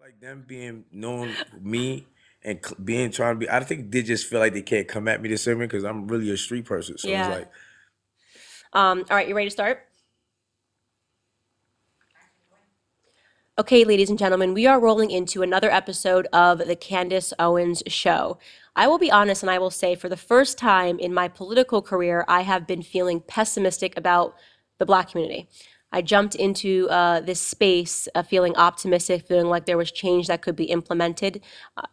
like them being known me and being trying to be. I think they just feel like they can't come at me the same way because I'm really a street person. So it's Yeah. like, All right, you ready to start? Okay, ladies and gentlemen, we are rolling into another episode of the Candace Owens Show. I will be honest and I will say, for the first time in my political career, I have been feeling pessimistic about the Black community. I jumped into this space feeling optimistic, feeling like there was change that could be implemented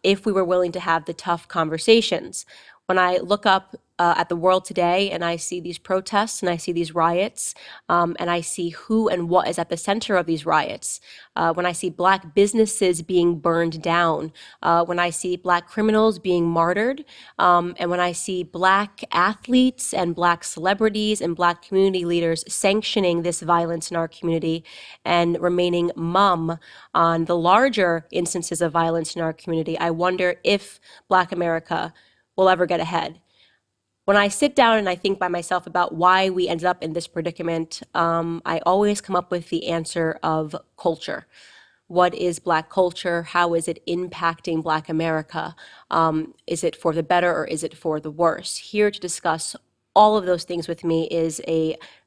if we were willing to have the tough conversations. When I look up at the world today and I see these protests and I see these riots and I see who and what is at the center of these riots, when I see Black businesses being burned down, when I see Black criminals being martyred, and when I see Black athletes and Black celebrities and Black community leaders sanctioning this violence in our community and remaining mum on the larger instances of violence in our community, I wonder if Black America will ever get ahead. When I sit down and I think by myself about why we ended up in this predicament, I always come up with the answer of culture. What is Black culture? How is it impacting Black America? Is it for the better or is it for the worse? Here to discuss all of those things with me is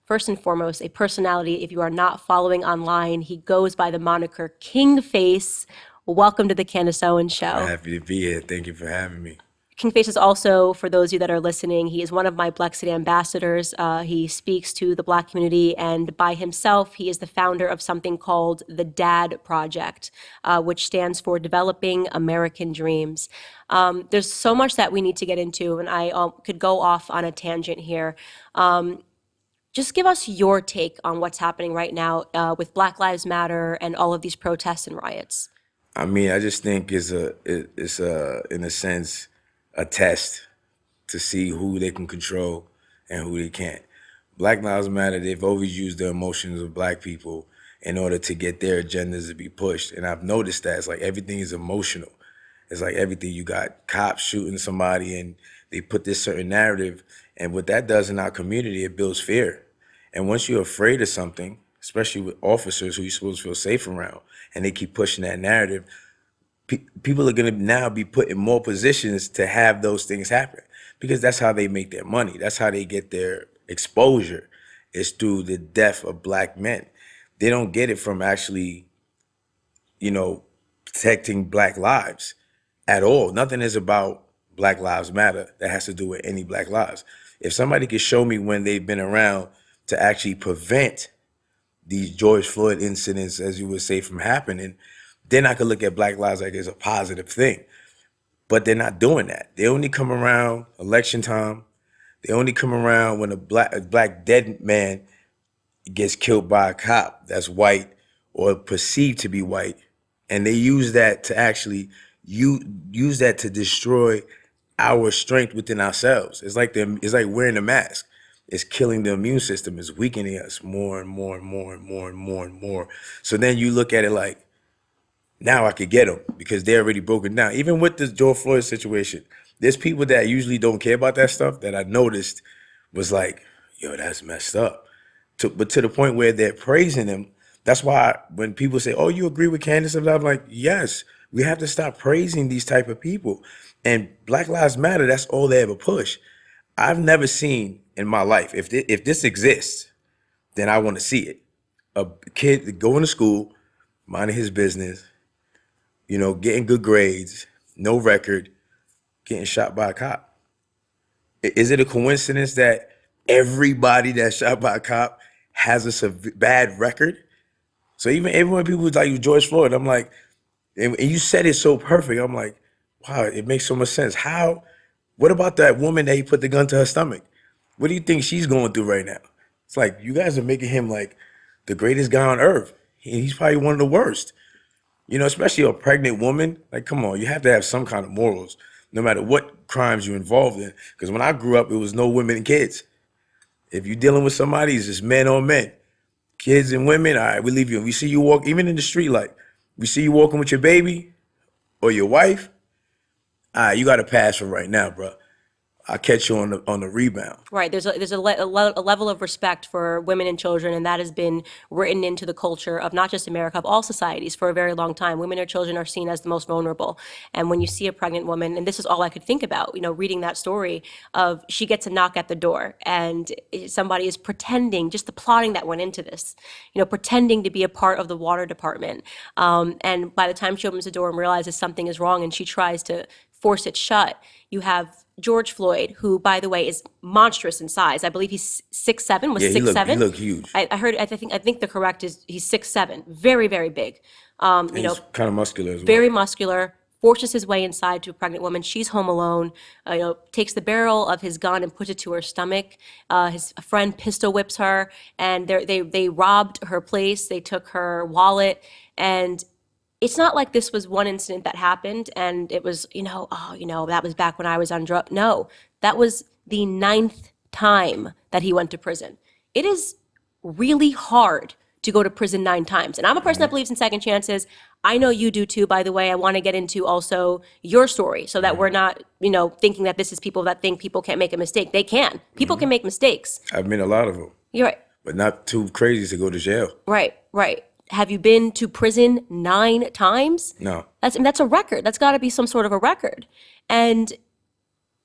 first and foremost, a personality. If you are not following online, he goes by the moniker KingFace. Welcome to the Candace Owens I'm Show. happy to be here. Thank you for having me. KingFace is also, for those of you that are listening, he is one of my Black City ambassadors. He speaks to the Black community, and by himself, he is the founder of something called the DAD Project, which stands for Developing American Dreams. There's so much that we need to get into, and I could go off on a tangent here. Just give us your take on what's happening right now with Black Lives Matter and all of these protests and riots. I mean, I just think it's in a sense a test to see who they can control and who they can't. Black Lives Matter, they've always used the emotions of Black people in order to get their agendas to be pushed. And I've noticed that it's like everything is emotional. It's like everything. You got cops shooting somebody and they put this certain narrative. And what that does in our community, it builds fear. And once you're afraid of something, especially with officers who you're supposed to feel safe around, and they keep pushing that narrative, people are going to now be put in more positions to have those things happen because that's how they make their money. That's how they get their exposure, is through the death of Black men. They don't get it from actually, protecting Black lives at all. Nothing is about Black Lives Matter that has to do with any Black lives. If somebody could show me when they've been around to actually prevent these George Floyd incidents, as you would say, from happening, then I could look at Black lives like it's a positive thing. But they're not doing that. They only come around election time. They only come around when a black dead man gets killed by a cop that's white or perceived to be white, and they use that to actually use that to destroy our strength within ourselves. It's like wearing a mask. It's killing the immune system. It's weakening us more and more and more and more and more and more. So then you look at it like, now I could get them because they're already broken down. Even with this George Floyd situation, there's people that usually don't care about that stuff that I noticed was like, yo, that's messed up. But to the point where they're praising him. That's why when people say, oh, you agree with Candace? I'm like, yes, we have to stop praising these type of people. And Black Lives Matter, that's all they ever push. I've never seen in my life, if this exists, then I want to see it. A kid going to school, minding his business, getting good grades, no record, getting shot by a cop. Is it a coincidence that everybody that's shot by a cop has a bad record? So even everyone people like George Floyd, I'm like, and you said it so perfect. I'm like, wow, it makes so much sense. How? What about that woman that he put the gun to her stomach? What do you think she's going through right now? It's like you guys are making him like the greatest guy on earth. He's probably one of the worst. Especially a pregnant woman. Like, come on, you have to have some kind of morals, no matter what crimes you're involved in. Because when I grew up, it was no women and kids. If you're dealing with somebody, it's just men on men. Kids and women, all right, we leave you. We see you walk, even in the street, like, we see you walking with your baby or your wife, all right, you got to pass for right now, bro. I catch you on the rebound. Right. There's a level of respect for women and children, and that has been written into the culture of not just America, of all societies for a very long time. Women or children are seen as the most vulnerable. And when you see a pregnant woman, and this is all I could think about, reading that story of she gets a knock at the door and somebody is pretending, just the plotting that went into this, pretending to be a part of the water department. And by the time she opens the door and realizes something is wrong and she tries to force it shut, you have George Floyd, who, by the way, is monstrous in size. I believe he's 6'7", was Yeah, six he seven. looked huge. I heard. I think the correct is he's 6'7", very very big. And he's kind of muscular as well. Very muscular. Forces his way inside to a pregnant woman. She's home alone. Takes the barrel of his gun and puts it to her stomach. His friend pistol whips her, and they robbed her place. They took her wallet, and it's not like this was one incident that happened and it was, that was back when I was on drugs. No, that was the 9th time that he went to prison. It is really hard to go to prison 9 times. And I'm a person that believes in second chances. I know you do too, by the way. I want to get into also your story so that we're not, thinking that this is people that think people can't make a mistake. They can. People can make mistakes. I've made a lot of them. You're right. But not too crazy to go to jail. Right. Have you been to prison 9 times? No. That's a record. That's got to be some sort of a record. And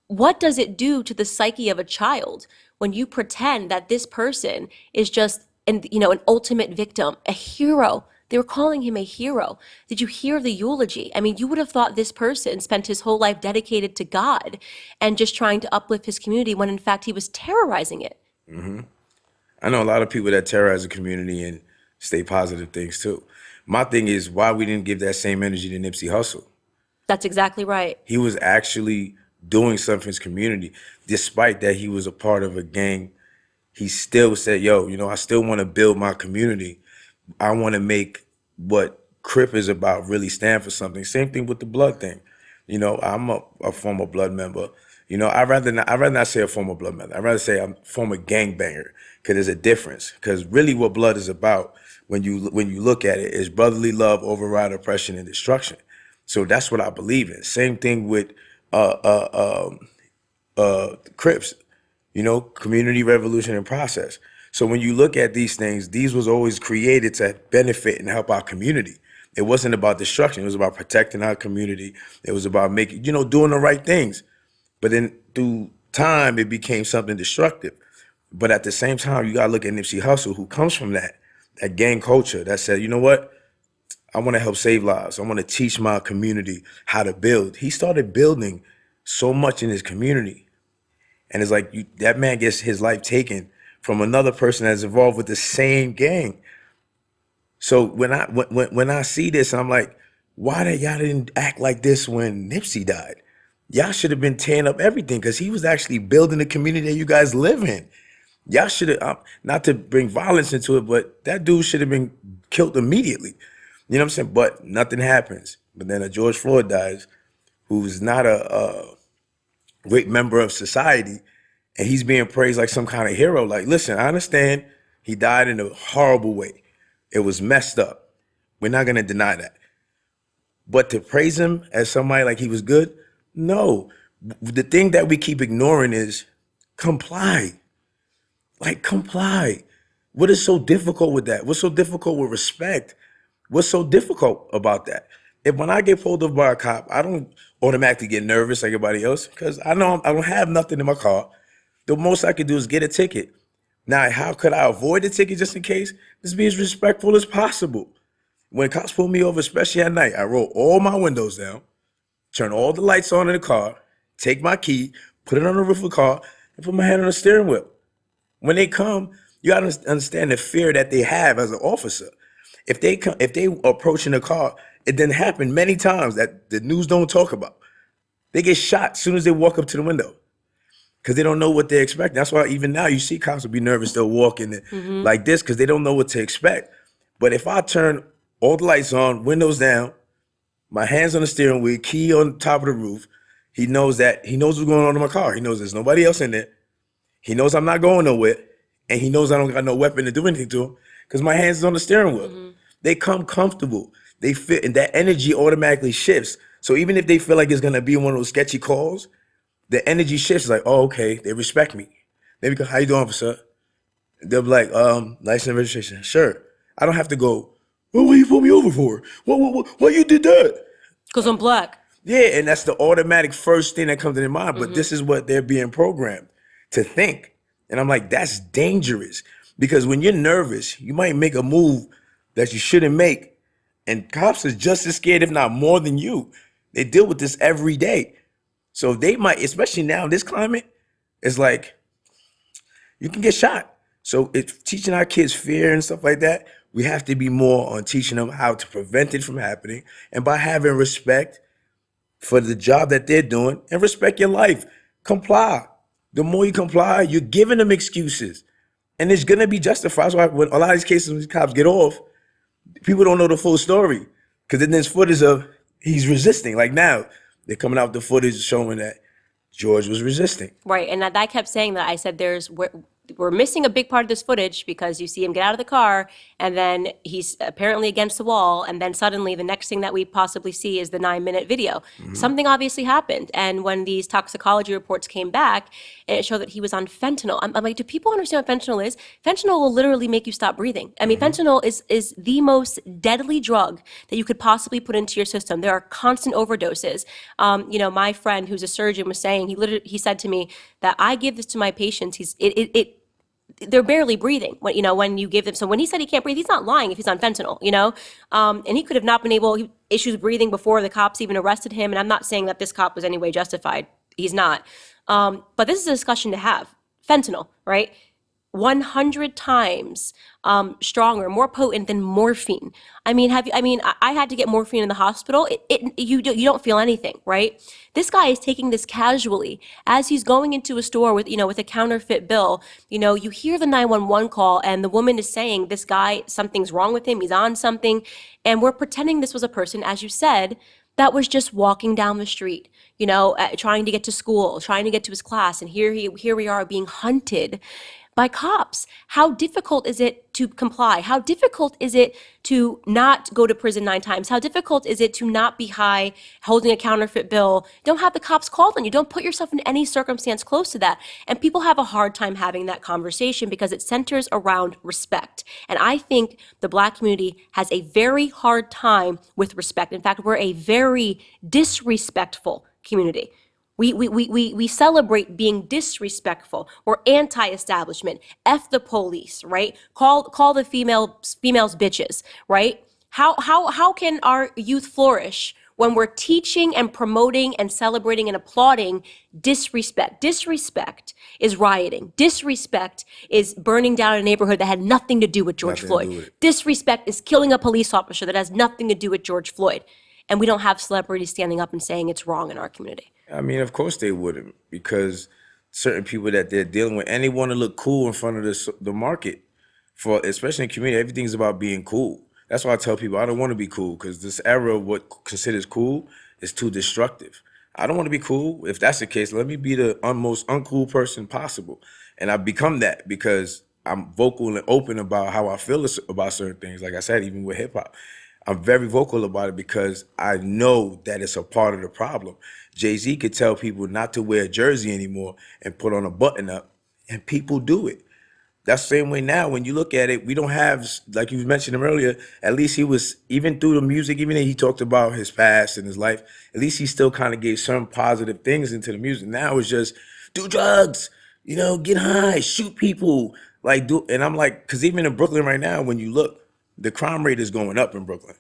what does it do to the psyche of a child when you pretend that this person is just an ultimate victim, a hero? They were calling him a hero. Did you hear the eulogy? I mean, you would have thought this person spent his whole life dedicated to God and just trying to uplift his community when in fact he was terrorizing it. I know a lot of people that terrorize the community and stay positive things too. My thing is why we didn't give that same energy to Nipsey Hussle. That's exactly right. He was actually doing something for his community. Despite that he was a part of a gang, he still said, yo, I still want to build my community. I want to make what Crip is about really stand for something. Same thing with the blood thing. I'm a former blood member. I'd rather not say a former blood member. I'd rather say I'm a former gangbanger because there's a difference. Because really what blood is about when you look at it is brotherly love, override oppression and destruction. So that's what I believe in. Same thing with Crips, community revolution and process. So when you look at these things, these was always created to benefit and help our community. It wasn't about destruction. It was about protecting our community. It was about making, doing the right things. But then through time, it became something destructive. But at the same time, you got to look at Nipsey Hussle, who comes from that gang culture that said, you know what? I want to help save lives. I want to teach my community how to build. He started building so much in his community. And it's like that man gets his life taken from another person that's involved with the same gang. So when I see this, I'm like, why did y'all didn't act like this when Nipsey died? Y'all should have been tearing up everything because he was actually building the community that you guys live in. Y'all should have, not to bring violence into it, but that dude should have been killed immediately. You know what I'm saying? But nothing happens. But then a George Floyd dies, who's not a great member of society, and he's being praised like some kind of hero. Like, listen, I understand he died in a horrible way. It was messed up. We're not going to deny that. But to praise him as somebody like he was good, no. The thing that we keep ignoring is comply. Like, comply. What is so difficult with that? What's so difficult with respect? What's so difficult about that? When I get pulled over by a cop, I don't automatically get nervous like everybody else because I know I don't have nothing in my car. The most I could do is get a ticket. Now, how could I avoid the ticket just in case? Just be as respectful as possible. When cops pull me over, especially at night, I roll all my windows down, turn all the lights on in the car, take my key, put it on the roof of the car, and put my hand on the steering wheel. When they come, you gotta understand the fear that they have as an officer. If they approaching the car, it didn't happen many times that the news don't talk about. They get shot as soon as they walk up to the window because they don't know what they expect. That's why even now you see cops will be nervous. They'll walk in like this because they don't know what to expect. But if I turn all the lights on, windows down, my hands on the steering wheel, key on top of the roof, he knows what's going on in my car. He knows there's nobody else in there. He knows I'm not going nowhere. And he knows I don't got no weapon to do anything to him because my hands is on the steering wheel. They come comfortable. They fit, and that energy automatically shifts. So even if they feel like it's gonna be one of those sketchy calls, the energy shifts. Like, oh, okay, they respect me. They go, how you doing, officer? They'll be like, license and registration. Sure. I don't have to go, well, what you pull me over for? What you did that? Because I'm black. Yeah, and that's the automatic first thing that comes to their mind. But this is what they're being programmed to think. And I'm like, that's dangerous. Because when you're nervous, you might make a move that you shouldn't make. And cops are just as scared, if not more than you. They deal with this every day. So they might, especially now in this climate, it's like you can get shot. So it's teaching our kids fear and stuff like that. We have to be more on teaching them how to prevent it from happening. And by having respect for the job that they're doing and respect your life, comply. The more you comply, you're giving them excuses. And it's gonna be justified. That's why when a lot of these cases, when these cops get off, people don't know the full story. Because then there's footage of he's resisting. Like now, they're coming out with the footage showing that George was resisting. Right, and I kept saying that. I said, we're missing a big part of this footage because you see him get out of the car, and then he's apparently against the wall, and then suddenly the next thing that we possibly see is the 9-minute video. Something obviously happened, and when these toxicology reports came back, it showed that he was on fentanyl. I'm like, do people understand what fentanyl is? Fentanyl will literally make you stop breathing. I mean, fentanyl is the most deadly drug that you could possibly put into your system. There are constant overdoses. My friend who's a surgeon was saying, he said to me that I give this to my patients. They're barely breathing when you give them. So when he said he can't breathe, he's not lying if he's on fentanyl, and he could have not been issues breathing before the cops even arrested him. And I'm not saying that this cop was any way justified. He's not. But this is a discussion to have. Fentanyl, right? 100 times stronger, more potent than morphine. I mean, I had to get morphine in the hospital. You don't feel anything, right? This guy is taking this casually as he's going into a store with a counterfeit bill. You hear the 911 call and the woman is saying, this guy, something's wrong with him. He's on something. And we're pretending this was a person, as you said, that was just walking down the street, trying to get to school, trying to get to his class. And here we are being hunted by cops. How difficult is it to comply? How difficult is it to not go to prison 9 times? How difficult is it to not be high, holding a counterfeit bill? Don't have the cops called on you. Don't put yourself in any circumstance close to that. And people have a hard time having that conversation because it centers around respect. And I think the Black community has a very hard time with respect. In fact, we're a very disrespectful community. We celebrate being disrespectful or anti-establishment. F the police, right? Call the females bitches, right? How can our youth flourish when we're teaching and promoting and celebrating and applauding disrespect? Disrespect is rioting. Disrespect is burning down a neighborhood that had nothing to do with George Floyd. Disrespect is killing a police officer that has nothing to do with George Floyd. And we don't have celebrities standing up and saying it's wrong in our community. I mean, of course they wouldn't, because certain people that they're dealing with, and they want to look cool in front of the market. For especially in community, everything's about being cool. That's why I tell people I don't want to be cool, because this era of what considers cool is too destructive. I don't want to be cool. If that's the case, let me be the most uncool person possible, and I've become that because I'm vocal and open about how I feel about certain things. Like I said, even with hip hop, I'm very vocal about it because I know that it's a part of the problem. Jay-Z could tell people not to wear a jersey anymore and put on a button up, and people do it. That's the same way now. When you look at it, we don't have, like you mentioned him earlier, at least he was, even through the music, even though he talked about his past and his life, at least he still kind of gave some positive things into the music. Now it's just do drugs, get high, shoot people, and I'm like, because even in Brooklyn right now, when you look, the crime rate is going up in Brooklyn.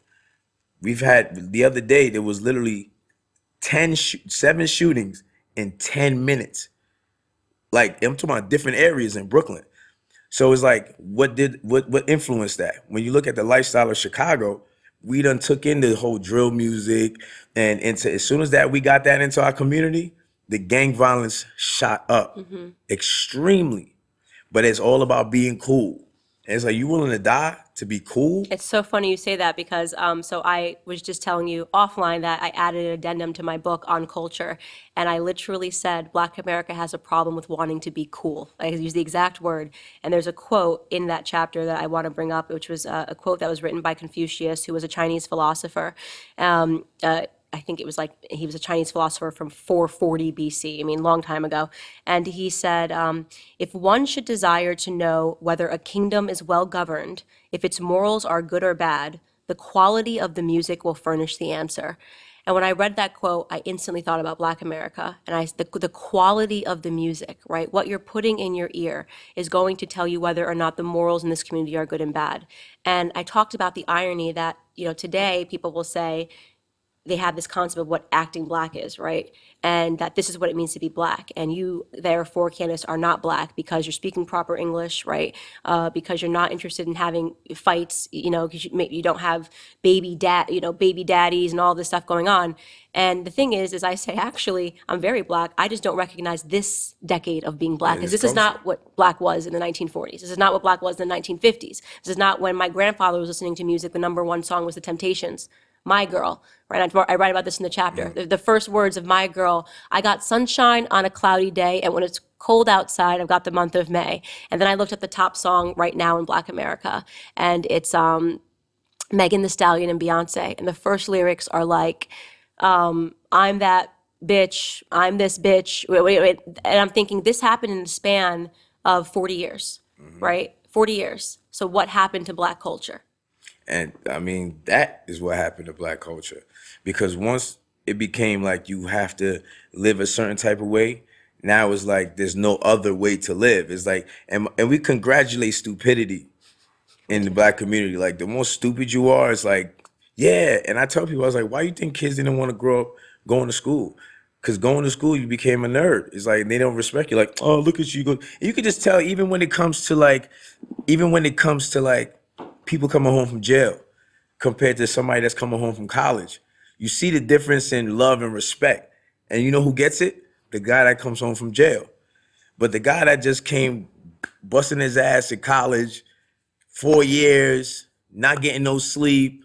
We've had, the other day, there was literally 7 shootings in 10 minutes. Like, I'm talking about different areas in Brooklyn. So it's like, what influenced that? When you look at the lifestyle of Chicago, we done took in the whole drill music, and as soon as we got that into our community, the gang violence shot up extremely. But it's all about being cool. And it's like, you willing to die to be cool? It's so funny you say that because so I was just telling you offline that I added an addendum to my book on culture, and I literally said Black America has a problem with wanting to be cool. I used the exact word, and there's a quote in that chapter that I want to bring up, which was a quote that was written by Confucius, who was a Chinese philosopher. I think it was like he was a Chinese philosopher from 440 BC. I mean, long time ago. And he said, if one should desire to know whether a kingdom is well governed, if its morals are good or bad, the quality of the music will furnish the answer. And when I read that quote, I instantly thought about Black America and the quality of the music, right? What you're putting in your ear is going to tell you whether or not the morals in this community are good and bad. And I talked about the irony that, today people will say, they have this concept of what acting Black is, right? And that this is what it means to be Black. And you, therefore, Candace, are not Black because you're speaking proper English, right? Because you're not interested in having fights, because you don't have baby daddies and all this stuff going on. And the thing is I say, actually, I'm very Black. I just don't recognize this decade of being Black Yeah, because this this is culture. not what Black was in the 1940s. This is not what Black was in the 1950s. This is not when my grandfather was listening to music. The number one song was The Temptations. My Girl, right? I write about this in the chapter. The first words of My Girl: I got sunshine on a cloudy day, and when it's cold outside, I've got the month of May. And then I looked at the top song right now in Black America, and it's Megan Thee Stallion and Beyonce. And the first lyrics are like, I'm that bitch, I'm this bitch. Wait. And I'm thinking this happened in the span of 40 years, right? 40 years. So what happened to Black culture? And I mean, that is what happened to Black culture. Because once it became like you have to live a certain type of way, now it's like there's no other way to live. It's like, and we congratulate stupidity in the Black community. Like, the more stupid you are, it's like, yeah. And I tell people, I was like, why you think kids didn't want to grow up going to school? Because going to school, you became a nerd. It's like they don't respect you. Like, oh, look at you go. And you can just tell, even when it comes to like people coming home from jail compared to somebody that's coming home from college, you see the difference in love and respect. And you know who gets it? The guy that comes home from jail. But the guy that just came busting his ass in college, 4 years, not getting no sleep,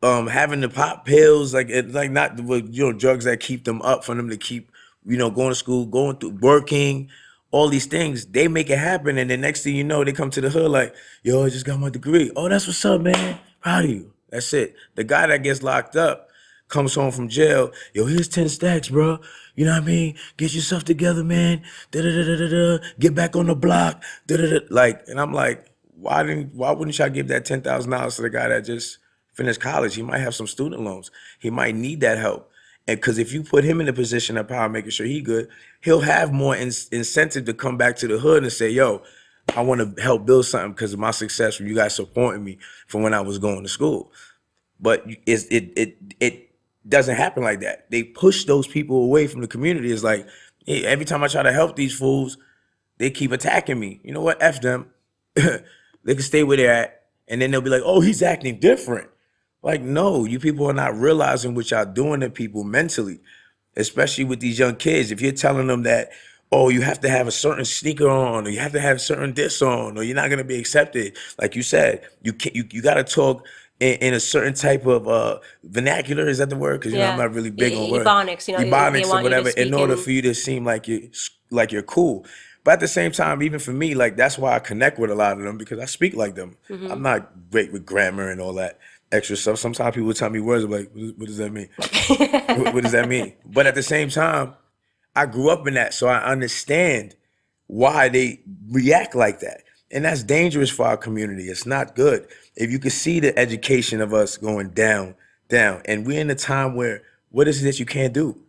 having to pop pills, like not drugs that keep them up for them to keep going to school, going through working, all these things, they make it happen. And the next thing you know, they come to the hood like, yo, I just got my degree. Oh, that's what's up, man. Proud of you. That's it. The guy that gets locked up comes home from jail. Yo, here's 10 stacks, bro. You know what I mean? Get yourself together, man. Da da da da da da. Get back on the block. Da da da. Like, and I'm like, why wouldn't y'all give that $10,000 to the guy that just finished college? He might have some student loans. He might need that help. And because if you put him in a position of power, making sure he good, he'll have more incentive to come back to the hood and say, yo, I want to help build something because of my success from you guys supporting me from when I was going to school. But it doesn't happen like that. They push those people away from the community. It's like, hey, every time I try to help these fools, they keep attacking me. You know what? F them. They can stay where they're at. And then they'll be like, oh, he's acting different. Like, no, you people are not realizing what y'all doing to people mentally, especially with these young kids. If you're telling them that, oh, you have to have a certain sneaker on, or you have to have certain this on, or you're not gonna be accepted. Like you said, you gotta talk in a certain type of vernacular. Is that the word? Because I'm Yeah. not really big on words. Ebonics, they Ebonics or want you to whatever, in speak order in. for you to seem like you're cool. But at the same time, even for me, like that's why I connect with a lot of them because I speak like them. I'm not great with grammar and all that extra stuff. Sometimes people tell me words, I'm like, what does that mean? What does that mean? But at the same time, I grew up in that, so I understand why they react like that. And that's dangerous for our community. It's not good. If you could see the education of us going down, down, and we're in a time where what is it that you can't do?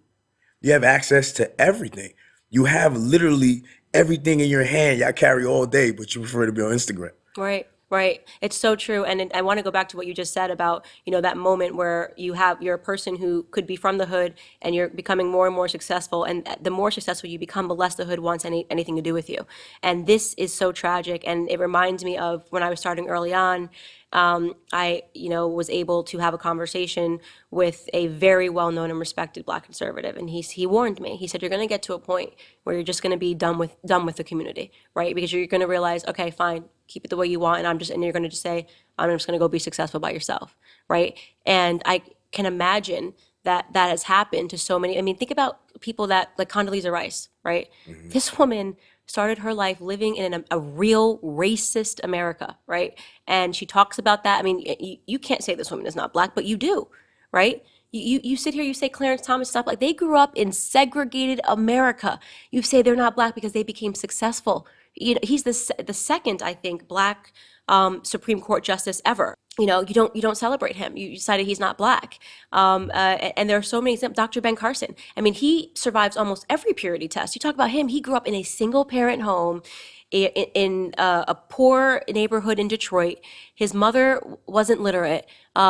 You have access to everything. You have literally everything in your hand. Y'all carry all day, but you prefer to be on Instagram. Right, right. It's so true. And I want to go back to what you just said about, that moment where you're a person who could be from the hood and you're becoming more and more successful. And the more successful you become, the less the hood wants anything to do with you. And this is so tragic. And it reminds me of when I was starting early on. I, was able to have a conversation with a very well-known and respected Black conservative, and he warned me. He said, "You're going to get to a point where you're just going to be done with the community, right? Because you're going to realize, okay, fine, keep it the way you want, and you're going to just say, I'm just going to go be successful by yourself, right?" And I can imagine that has happened to so many. I mean, think about people like Condoleezza Rice, right? This woman started her life living in a real racist America, right? And she talks about that. I mean, you can't say this woman is not Black, but you do, right? You sit here, you say Clarence Thomas is not black. They grew up in segregated America. You say they're not black because they became successful. You know, he's the second, I think, black Supreme Court justice ever. You know, you don't celebrate him. You decided he's not black. And there are so many examples. Dr. Ben Carson. I mean, he survives almost every purity test. You talk about him. He grew up in a single parent home in a poor neighborhood in Detroit. His mother wasn't literate.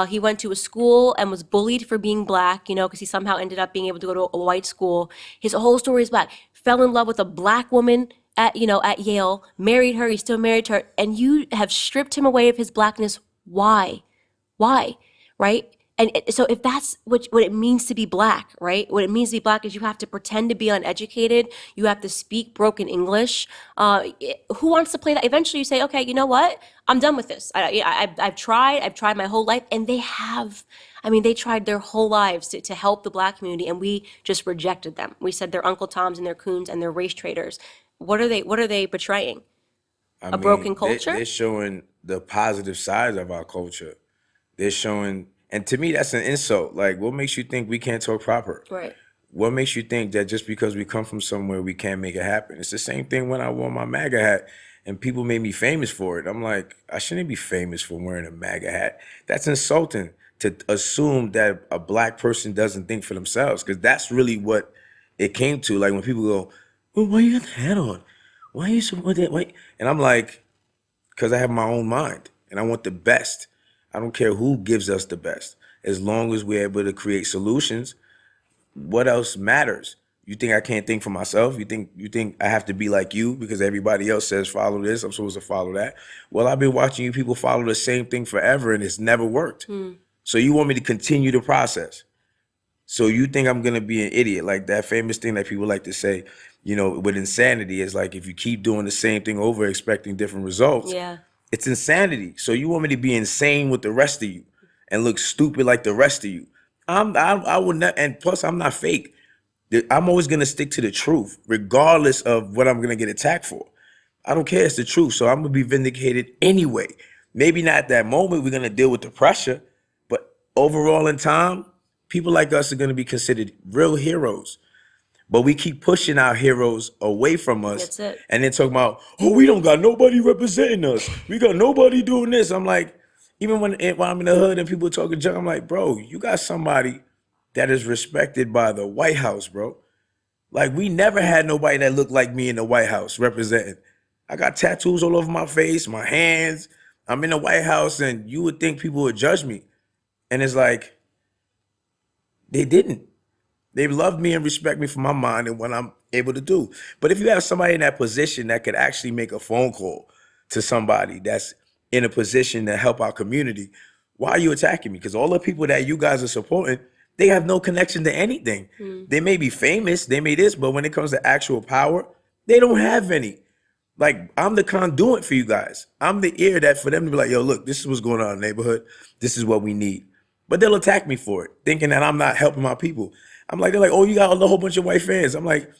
He went to a school and was bullied for being black, you know, because he somehow ended up being able to go to a white school. His whole story is black. Fell in love with a black woman at, you know, at Yale, married her, he's still married to her, and you have stripped him away of his blackness. Why? Why? Right? And so if that's what it means to be black, right? What it means to be black is you have to pretend to be uneducated. You have to speak broken English. Who wants to play that? Eventually you say, okay, you know what? I'm done with this. I've tried my whole life, and they have. I mean, they tried their whole lives to help the black community, and we just rejected them. We said they're Uncle Toms and they're coons and they're race traders. What are they betraying? I A mean, broken culture? they're showing the positive sides of our culture. They're showing, and to me, that's an insult. Like, what makes you think we can't talk proper? Right. What makes you think that just because we come from somewhere, we can't make it happen? It's the same thing when I wore my MAGA hat and people made me famous for it. I'm like, I shouldn't be famous for wearing a MAGA hat. That's insulting to assume that a black person doesn't think for themselves, because that's really what it came to. Like when people go, well, why you got the hat on? Why you so with that? Why? And I'm like, because I have my own mind and I want the best. I don't care who gives us the best. As long as we're able to create solutions, what else matters? You think I can't think for myself? You think I have to be like you because everybody else says follow this, I'm supposed to follow that? Well, I've been watching you people follow the same thing forever and it's never worked. So you want me to continue the process. So you think I'm gonna be an idiot? Like that famous thing that people like to say, you know, with insanity is like if you keep doing the same thing over expecting different results, Yeah. it's insanity. So you want me to be insane with the rest of you and look stupid like the rest of you? I would not, and plus I'm not fake. I'm always gonna stick to the truth, regardless of what I'm gonna get attacked for. I don't care. It's the truth. So I'm gonna be vindicated anyway. Maybe not at that moment. We're gonna deal with the pressure, but overall in time, people like us are gonna be considered real heroes. But we keep pushing our heroes away from us, That's it. and then talking about, oh, we don't got nobody representing us. We got nobody doing this. I'm like, even when I'm in the hood and people talking junk, I'm like, bro, you got somebody that is respected by the White House, bro. Like we never had nobody that looked like me in the White House representing. I got tattoos all over my face, my hands. I'm in the White House, and you would think people would judge me. And it's like, they didn't. They love me and respect me for my mind and what I'm able to do. But if you have somebody in that position that could actually make a phone call to somebody that's in a position to help our community, why are you attacking me? Because all the people that you guys are supporting, they have no connection to anything. They may be famous, they may this, but when it comes to actual power, they don't have any. Like I'm the conduit for you guys. I'm the ear that for them to be like, yo, look, this is what's going on in the neighborhood. This is what we need. But they'll attack me for it, thinking that I'm not helping my people. I'm like, they're like, oh, you got a whole bunch of white fans. I'm like,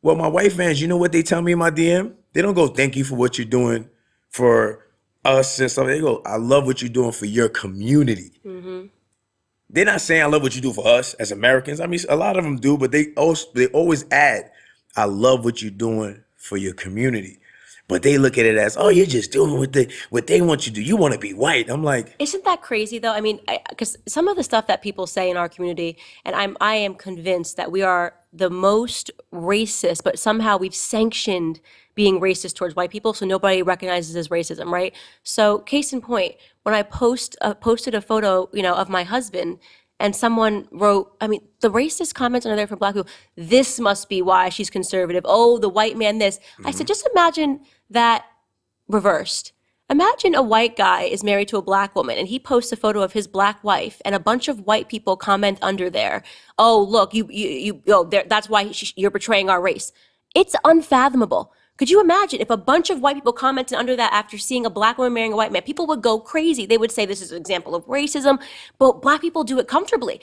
well, my white fans, you know what they tell me in my DM? They don't go, thank you for what you're doing for us and stuff. They go, I love what you're doing for your community. They're not saying I love what you do for us as Americans. I mean, a lot of them do, but they always add, I love what you're doing for your community. But they look at it as, oh, you're just doing what they want you to do. You want to be white. I'm like, Isn't that crazy though? I mean, because some of the stuff that people say in our community, and I am convinced that we are the most racist, but somehow we've sanctioned being racist towards white people, so nobody recognizes as racism, right? So, case in point, when I posted a photo, you know, of my husband, and someone wrote, I mean, the racist comments are there for black people. This must be why she's conservative. Oh, the white man, this. I said, just imagine that reversed. Imagine a white guy is married to a black woman and he posts a photo of his black wife and a bunch of white people comment under there, oh, look, that's why you're betraying our race. It's unfathomable. Could you imagine if a bunch of white people commented under that after seeing a black woman marrying a white man? People would go crazy. They would say this is an example of racism, but black people do it comfortably,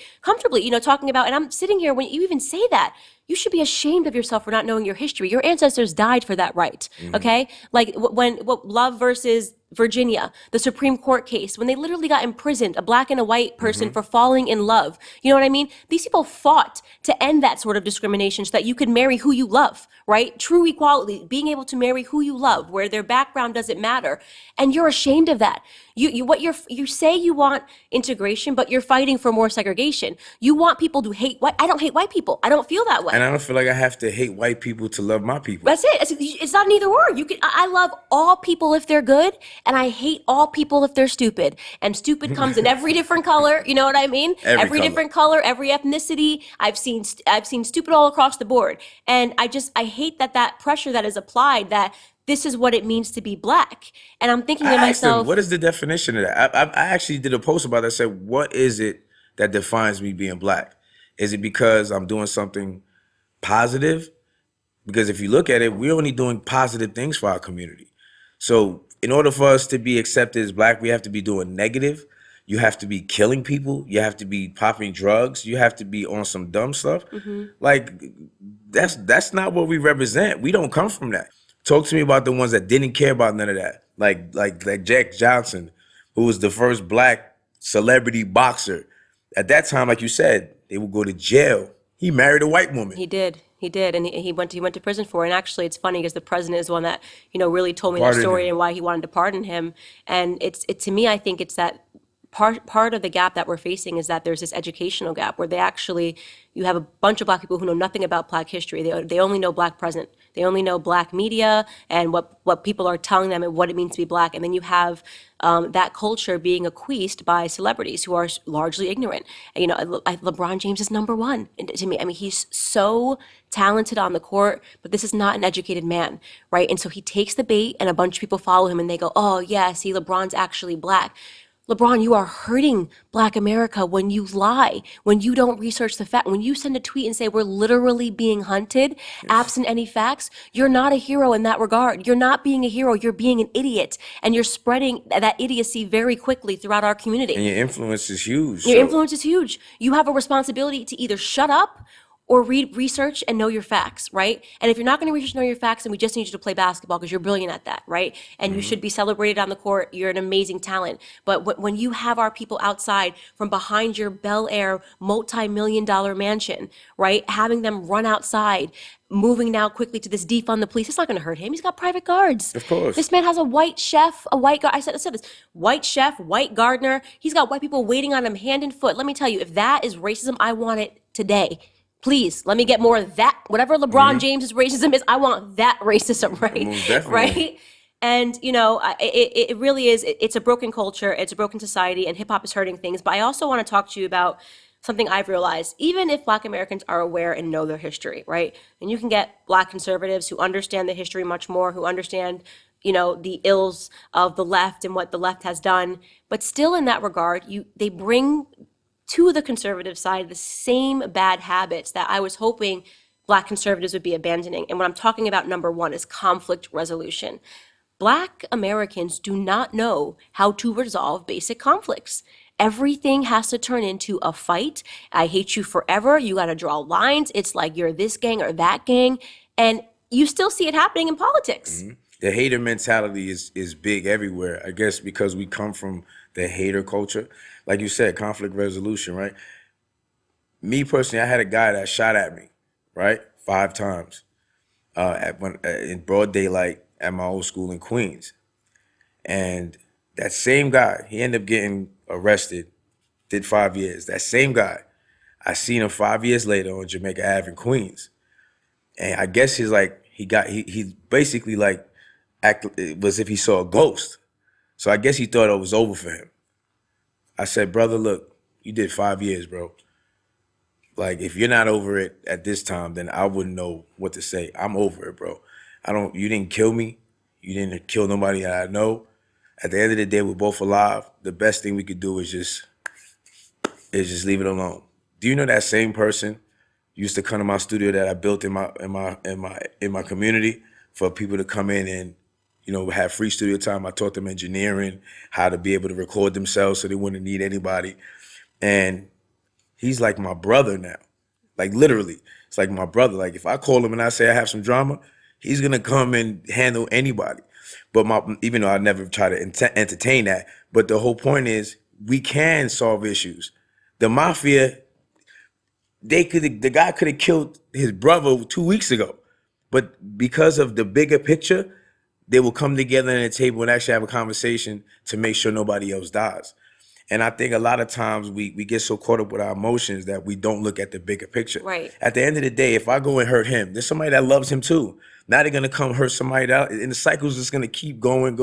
you know, talking about, and I'm sitting here when you even say that, you should be ashamed of yourself for not knowing your history. Your ancestors died for that right, okay? Like what love versus Virginia, the Supreme Court case, when they literally got imprisoned, a black and a white person for falling in love. You know what I mean? These people fought to end that sort of discrimination so that you could marry who you love, right? True equality, being able to marry who you love, where their background doesn't matter. And you're ashamed of that. You say you want integration, but you're fighting for more segregation. You want people to hate white. I don't hate white people. I don't feel that way. And I don't feel like I have to hate white people to love my people. That's it. It's not an either or. I love all people if they're good, and I hate all people if they're stupid. And stupid comes in every different color. You know what I mean? Every color. Different color, every ethnicity. I've seen stupid all across the board, and I hate that pressure that is applied. That this is what it means to be black. And I'm thinking to I asked myself, him, what is the definition of that? I actually did a post about that. I said, what is it that defines me being black? Is it because I'm doing something positive? Because if you look at it, we're only doing positive things for our community. So in order for us to be accepted as black, we have to be doing negative. You have to be killing people. You have to be popping drugs. You have to be on some dumb stuff. Like that's not what we represent. We don't come from that. Talk to me about the ones that didn't care about none of that. Like Jack Johnson, who was the first black celebrity boxer. At that time, like you said, they would go to jail. He married a white woman. He did, and he went to prison for it. And actually, it's funny because the president is the one that really told me that Pardoned story him. and why he wanted to pardon him. And to me, I think it's that part of the gap that we're facing is that there's this educational gap where you have a bunch of black people who know nothing about black history. They only know black present. They only know black media and what people are telling them and what it means to be black. And then you have that culture being acquiesced by celebrities who are largely ignorant. And, LeBron James is number one to me. I mean, he's so talented on the court, but this is not an educated man, right? And so he takes the bait and a bunch of people follow him and they go, oh, yeah, see, LeBron's actually black. LeBron, you are hurting Black America when you lie, when you don't research the fact, when you send a tweet and say we're literally being hunted, absent any facts, you're not a hero in that regard. You're not being a hero, you're being an idiot. And you're spreading that idiocy very quickly throughout our community. And your influence is huge. Your influence is huge. You have a responsibility to either shut up or read research and know your facts, right? And if you're not going to research and know your facts, then we just need you to play basketball because you're brilliant at that, right? And you should be celebrated on the court. You're an amazing talent. But when you have our people outside from behind your Bel Air multi-million-dollar mansion, right, having them run outside, moving now quickly to this defund the police, it's not going to hurt him. He's got private guards. Of course. This man has a white chef, a white guard. I said this. White chef, white gardener. He's got white people waiting on him hand and foot. Let me tell you, if that is racism, I want it today. Please, let me get more of that. Whatever LeBron James's racism is, I want that racism, right? Most definitely. Right? And, it really is. It's a broken culture. It's a broken society, and hip hop is hurting things. But I also want to talk to you about something I've realized. Even if Black Americans are aware and know their history, right? And you can get Black conservatives who understand the history much more, who understand, the ills of the left and what the left has done. But still, in that regard, they bring to the conservative side the same bad habits that I was hoping Black conservatives would be abandoning. And what I'm talking about, number one, is conflict resolution. Black Americans do not know how to resolve basic conflicts. Everything has to turn into a fight. I hate you forever. You got to draw lines. It's like you're this gang or that gang. And you still see it happening in politics. The hater mentality is big everywhere, I guess, because we come from the hater culture. Like you said, conflict resolution, right? Me personally, I had a guy that shot at me, right? 5 times in broad daylight at my old school in Queens. And that same guy, he ended up getting arrested, did 5 years. That same guy, I seen him 5 years later on Jamaica Ave in Queens. And I guess he basically like acted as if he saw a ghost. So I guess he thought it was over for him. I said, brother, look, you did 5 years, bro. Like, if you're not over it at this time, then I wouldn't know what to say. I'm over it, bro. You didn't kill me. You didn't kill nobody that I know. At the end of the day, we're both alive. The best thing we could do is just leave it alone. Do you know that same person used to come to my studio that I built in my community for people to come in and have free studio time? I taught them engineering, how to be able to record themselves so they wouldn't need anybody. And he's like my brother now. Like, literally, it's like my brother. Like, if I call him and I say I have some drama, he's going to come and handle anybody. But even though I never try to entertain that, but the whole point is we can solve issues. The mafia, the guy could have killed his brother 2 weeks ago, but because of the bigger picture, they will come together at a table and actually have a conversation to make sure nobody else dies. And I think a lot of times we get so caught up with our emotions that we don't look at the bigger picture. Right. At the end of the day, if I go and hurt him, there's somebody that loves him too. Now they're gonna come hurt somebody else, and the cycle's just gonna keep going.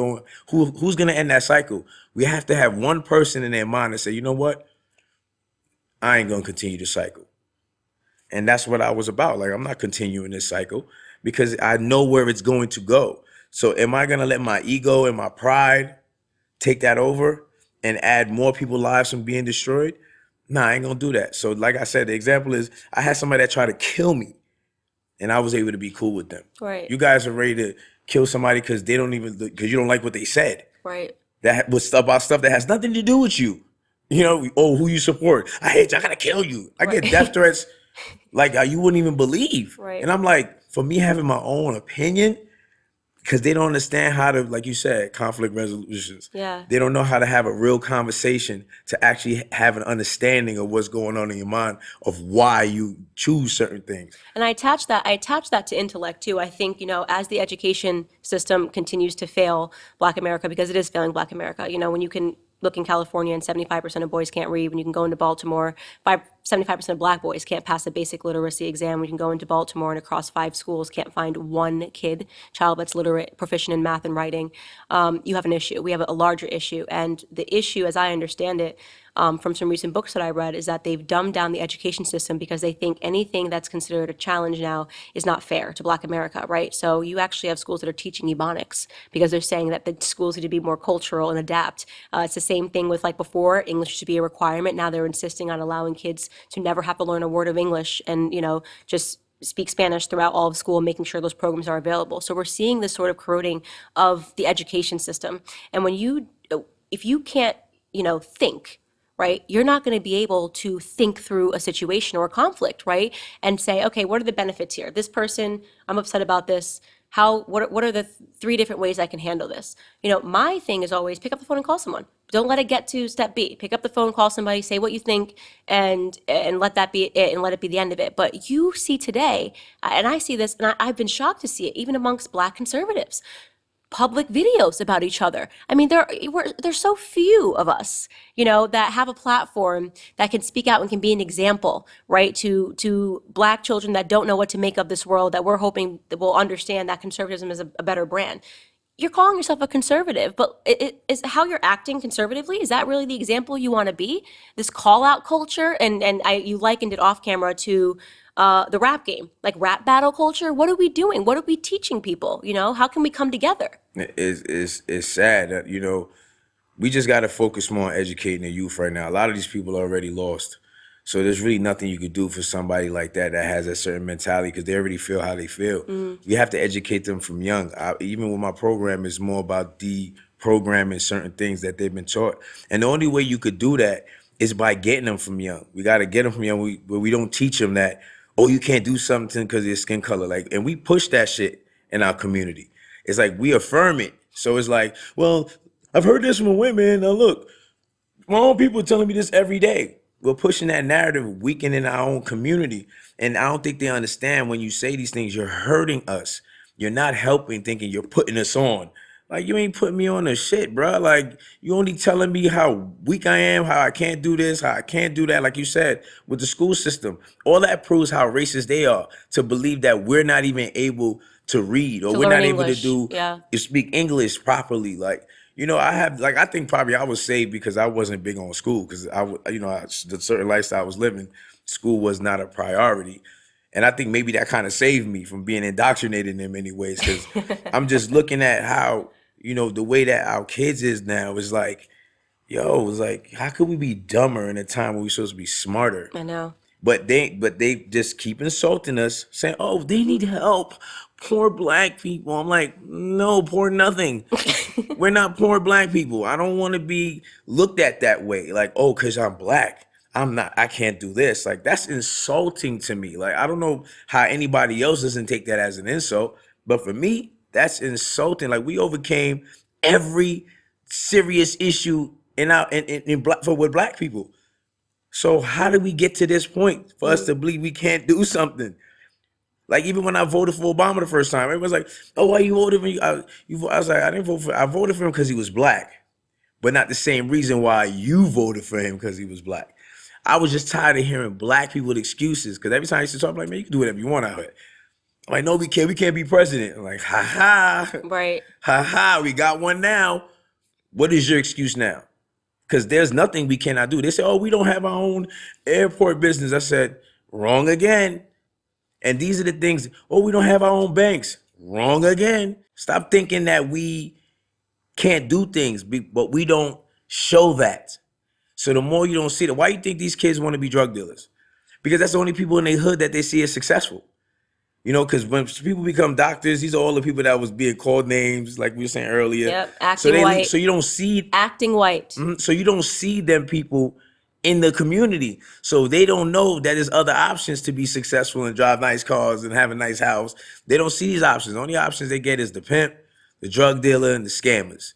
Who's gonna end that cycle? We have to have one person in their mind that say, you know what? I ain't gonna continue the cycle. And that's what I was about. Like, I'm not continuing this cycle because I know where it's going to go. So am I gonna let my ego and my pride take that over and add more people's lives from being destroyed? Nah, I ain't gonna do that. So like I said, the example is I had somebody that tried to kill me and I was able to be cool with them. Right. You guys are ready to kill somebody because you don't like what they said. Right. That was about stuff that has nothing to do with you. You know, oh, who you support. I hate you, I gotta kill you. I get death threats like you wouldn't even believe. Right. And I'm like, for me having my own opinion, because they don't understand how to, like you said, conflict resolutions. Yeah. They don't know how to have a real conversation to actually have an understanding of what's going on in your mind of why you choose certain things. And I attach that to intellect too. I think, as the education system continues to fail Black America, because it is failing Black America, when you can look in California and 75% of boys can't read, when you can go into Baltimore, 75% of Black boys can't pass a basic literacy exam. We can go into Baltimore and across 5 schools can't find one child that's literate, proficient in math and writing. You have an issue. We have a larger issue. And the issue, as I understand it, from some recent books that I read, is that they've dumbed down the education system because they think anything that's considered a challenge now is not fair to Black America, right? So you actually have schools that are teaching Ebonics because they're saying that the schools need to be more cultural and adapt. It's the same thing with, like, before, English used to be a requirement. Now they're insisting on allowing kids to never have to learn a word of English and, just speak Spanish throughout all of school, making sure those programs are available. So we're seeing this sort of corroding of the education system. And if you can't, think, right, you're not going to be able to think through a situation or a conflict, right, and say, okay, what are the benefits here? This person, I'm upset about this. What are the 3 different ways I can handle this? My thing is always pick up the phone and call someone. Don't let it get to step B. Pick up the phone, call somebody, say what you think, and let that be it, and let it be the end of it. But you see today, and I see this, and I've been shocked to see it, even amongst Black conservatives, public videos about each other. I mean, there's so few of us, that have a platform that can speak out and can be an example, right, to Black children that don't know what to make of this world, that we're hoping that will understand that conservatism is a better brand. You're calling yourself a conservative, but is how you're acting conservatively, is that really the example you want to be? This call out culture, and you likened it off camera to the rap game, like rap battle culture. What are we doing? What are we teaching people? How can we come together? It's sad that, we just got to focus more on educating the youth right now. A lot of these people are already lost. So there's really nothing you could do for somebody like that has a certain mentality because they already feel how they feel. We have to educate them from young. Even with my program, it's more about deprogramming certain things that they've been taught. And the only way you could do that is by getting them from young. We got to get them from young. We don't teach them that, oh, you can't do something because of your skin color. And we push that shit in our community. It's like we affirm it. So it's like, well, I've heard this from women. Now look, my own people telling me this every day. We're pushing that narrative, weakening our own community. And I don't think they understand when you say these things, you're hurting us. You're not helping, thinking you're putting us on. Like, you ain't putting me on the shit, bro. Like, you only telling me how weak I am, how I can't do this, how I can't do that. Like you said, with the school system, all that proves how racist they are to believe that we're not even able to read or we're not able to speak English properly. Like, I think probably I was saved because I wasn't big on school because the certain lifestyle I was living, school was not a priority. And I think maybe that kind of saved me from being indoctrinated in many ways because I'm just looking at how, the way that our kids is now is like, it's like, how could we be dumber in a time when we're supposed to be smarter? I know. But they just keep insulting us, saying, "Oh, they need help. Poor Black people." I'm like, no, poor nothing. We're not poor Black people. I don't want to be looked at that way. Like, oh, because I'm Black, I can't do this. Like, that's insulting to me. Like, I don't know how anybody else doesn't take that as an insult, but for me, That's insulting. Like, we overcame every serious issue in black for with black people. So how did we get to this point for us to believe we can't do something? Like, even when I voted for Obama the first time, everyone's like, "Oh, why you voted for me?" I was like, "I didn't vote for. I voted for him because he was black, but not the same reason why you voted for him because he was black." I was just tired of hearing black people with excuses, because every time I used to talk, I'm like, "Man, you can do whatever you want out here." I'm like, "No, we can't. We can't be president." I'm like, "Ha ha, Right. ha ha. We got one now. What is your excuse now?" Because there's nothing we cannot do. They say, "Oh, we don't have our own airport business." I said, "Wrong again." And these are the things. "Oh, we don't have our own banks." Wrong again. Stop thinking that we can't do things, but we don't show that. So the more you don't see that, why you think these kids want to be drug dealers? Because that's the only people in their hood that they see as successful. You know, because when people become doctors, these are all the people that was being called names, like we were saying earlier. Yep. So Acting white. so you don't see Acting white. so you don't see them people in the community. So they don't know that there's other options to be successful and drive nice cars and have a nice house. They don't see these options. The only options they get is the pimp, the drug dealer, and the scammers,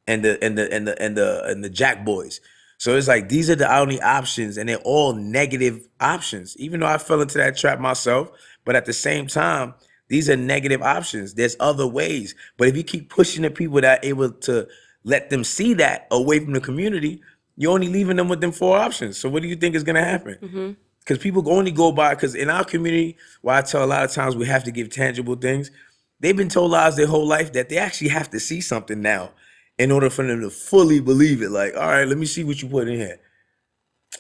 and the jack boys. So it's like, these are the only options, and they're all negative options. Even though I fell into that trap myself, but at the same time, these are negative options. There's other ways. But if you keep pushing the people that are able to let them see that away from the community, you're only leaving them with them four options. So what do you think is gonna happen? Because people only go by, because in our community, where I tell a lot of times we have to give tangible things, they've been told lies their whole life that they actually have to see something now in order for them to fully believe it. Like, all right, let me see what you put in here.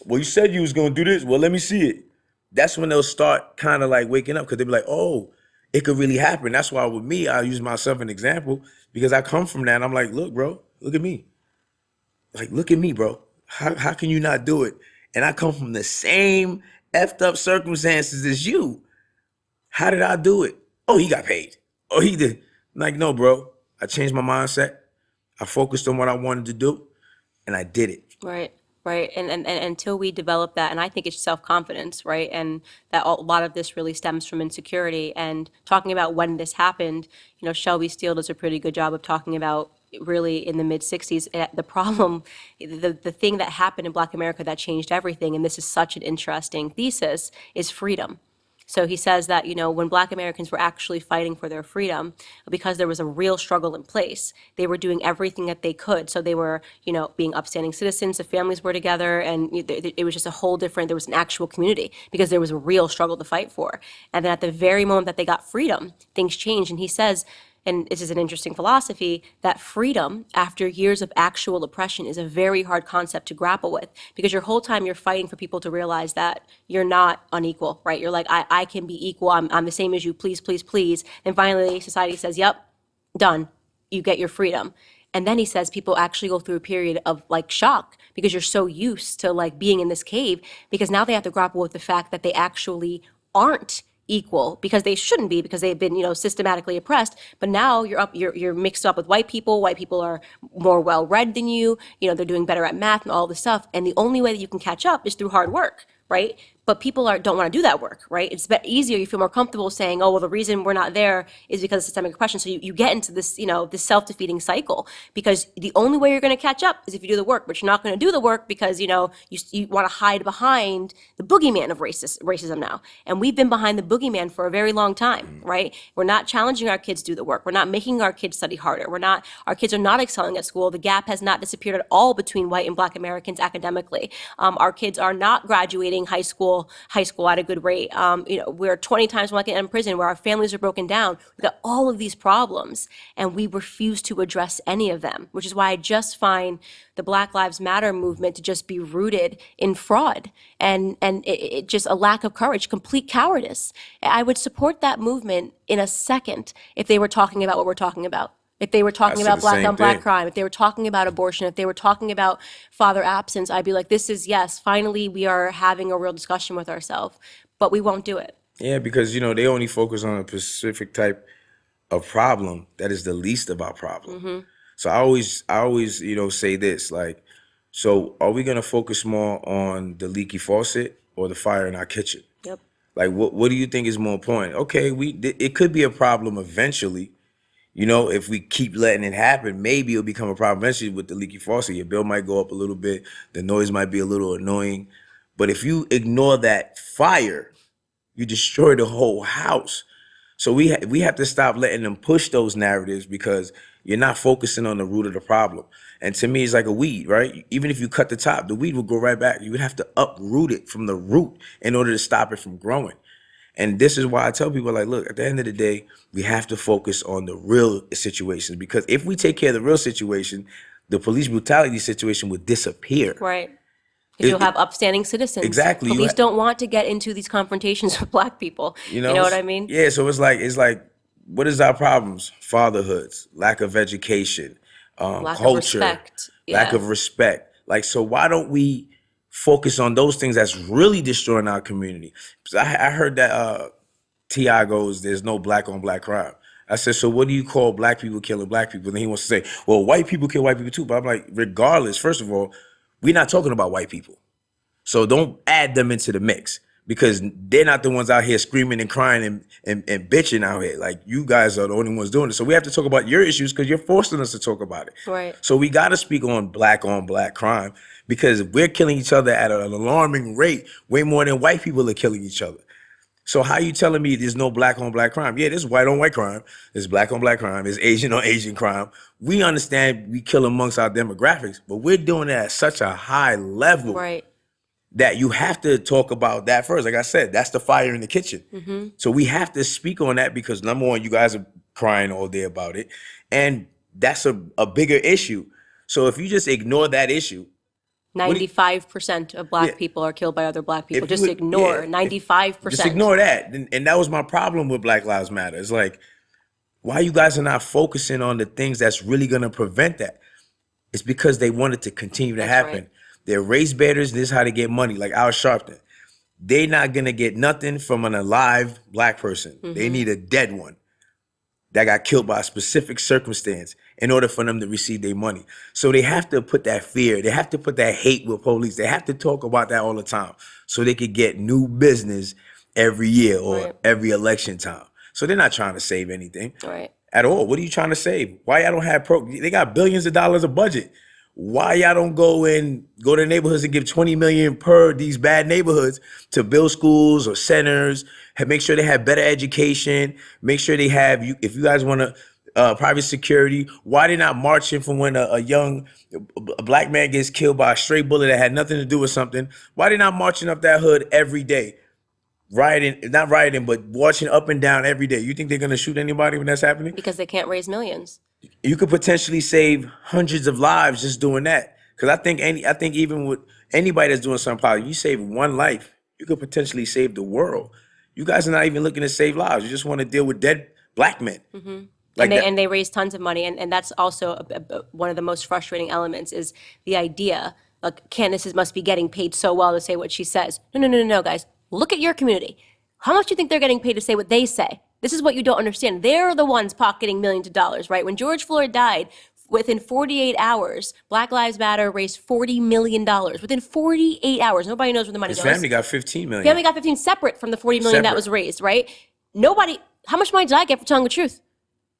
Well, you said you was gonna do this. Well, let me see it. That's when they'll start kind of like waking up, because they'll be like, oh, it could really happen. That's why with me, I use myself as an example, because I come from that. And I'm like, look, bro, look at me. Like, look at me, bro. How can you not do it? And I come from the same effed up circumstances as you. How did I do it? Oh, he got paid. Oh, he did. I'm like, no, bro. I changed my mindset. I focused on what I wanted to do, and I did it. Right, right. And until we develop that, and I think it's self-confidence, right? And that a lot of this really stems from insecurity. And talking about when this happened, Shelby Steele does a pretty good job of talking about really in the mid 60s. The problem, the thing that happened in Black America that changed everything, and this is such an interesting thesis, is freedom. So he says that, when Black Americans were actually fighting for their freedom, because there was a real struggle in place, they were doing everything that they could. So they were, being upstanding citizens, the families were together, and it was just a whole different, there was an actual community because there was a real struggle to fight for. And then at the very moment that they got freedom, things changed. And he says, and this is an interesting philosophy, that freedom after years of actual oppression is a very hard concept to grapple with, because your whole time you're fighting for people to realize that you're not unequal, right? You're like, I can be equal. I'm the same as you. Please, please, please. And finally, society says, yep, done. You get your freedom. And then he says people actually go through a period of like shock, because you're so used to like being in this cave, because now they have to grapple with the fact that they actually aren't equal, because they shouldn't be, because they've been systematically oppressed. But now you're mixed up with white people. White people are more well read than you. They're doing better at math and all this stuff, and the only way that you can catch up is through hard work, right? But people don't want to do that work, right? It's easier. You feel more comfortable saying, oh, well, the reason we're not there is because of systemic oppression. So you get into this, this self-defeating cycle, because the only way you're going to catch up is if you do the work, but you're not going to do the work because, you want to hide behind the boogeyman of racism now. And we've been behind the boogeyman for a very long time, right? We're not challenging our kids to do the work. We're not making our kids study harder. Our kids are not excelling at school. The gap has not disappeared at all between white and Black Americans academically. Our kids are not graduating high school at a good rate. We're 20 times more likely to end in prison, where our families are broken down. We've got all of these problems, and we refuse to address any of them, which is why I just find the Black Lives Matter movement to just be rooted in fraud and it just a lack of courage, complete cowardice. I would support that movement in a second if they were talking about what we're talking about. If they were talking about Black on Black crime, if they were talking about abortion, if they were talking about father absence, I'd be like, this is, yes, finally we are having a real discussion with ourselves, but we won't do it. Yeah, because they only focus on a specific type of problem that is the least of our problem. So I always say this, like, so are we gonna focus more on the leaky faucet or the fire in our kitchen? Yep. Like, what do you think is more important? Okay, it could be a problem eventually. You know, if we keep letting it happen, maybe it'll become a problem eventually with the leaky faucet. Your bill might go up a little bit. The noise might be a little annoying. But if you ignore that fire, you destroy the whole house. So we have to stop letting them push those narratives because you're not focusing on the root of the problem. And to me, it's like a weed, right? Even if you cut the top, the weed will grow right back. You would have to uproot it from the root in order to stop it from growing. And this is why I tell people, like, look, at the end of the day, we have to focus on the real situations, because if we take care of the real situation, the police brutality situation would disappear. Right. Because you'll have upstanding citizens. Exactly. Police don't want to get into these confrontations with black people. You know what I mean? Yeah. So it's like, what is our problems? Fatherhoods, lack of education, Lack of culture, respect. lack Yeah. of respect. Like, so why don't we focus on those things that's really destroying our community? 'Cause I heard that T.I. goes, there's no black on black crime. I said, so what do you call black people killing black people? And he wants to say, well, white people kill white people too. But I'm like, regardless, first of all, we're not talking about white people. So don't add them into the mix, because they're not the ones out here screaming and crying and bitching out here. Like, you guys are the only ones doing it. So we have to talk about your issues because you're forcing us to talk about it. Right. So we got to speak on black crime, because we're killing each other at an alarming rate, way more than white people are killing each other. So how you telling me there's no black on black crime? Yeah, there's white on white crime. There's black on black crime. There's Asian on Asian crime. We understand we kill amongst our demographics, but we're doing it at such a high level. Right. That you have to talk about that first. Like I said, that's the fire in the kitchen. So we have to speak on that, because number one, you guys are crying all day about it. And that's a bigger issue. So if you just ignore that issue, 95% of black people are killed by other black people. Just ignore 95%. Just ignore that. And that was my problem with Black Lives Matter. It's like, why you guys are not focusing on the things that's really going to prevent that? It's because they want it to continue to happen. Right. They're race baiters. This is how they get money. Like Al Sharpton. They're not going to get nothing from an alive black person. They need a dead one that got killed by a specific circumstance in order for them to receive their money. So they have to put that fear. They have to put that hate with police. They have to talk about that all the time so they could get new business every year or every election time. So they're not trying to save anything at all. What are you trying to save? Why y'all don't have they got billions of dollars of budget. Why y'all don't go to neighborhoods and give 20 million per these bad neighborhoods to build schools or centers, make sure they have better education, make sure they have, if you guys want to private security, why they not marching from when a young black man gets killed by a stray bullet that had nothing to do with something? Why they not marching up that hood every day? Not rioting, but marching up and down every day. You think they're going to shoot anybody when that's happening? Because they can't raise millions. You could potentially save hundreds of lives just doing that. Because I think even with anybody that's doing something positive, you save one life, you could potentially save the world. You guys are not even looking to save lives. You just want to deal with dead black men. And they raise tons of money. And that's also one of the most frustrating elements is the idea, like, Candace must be getting paid so well to say what she says. No, guys. Look at your community. How much do you think they're getting paid to say what they say? This is what you don't understand. They're the ones pocketing millions of dollars, right? When George Floyd died, within 48 hours, Black Lives Matter raised $40 million. Within 48 hours. Nobody knows where the money goes. His family got 15 million. Family got 15 separate from the 40 million that was raised, right? How much money did I get for telling the truth?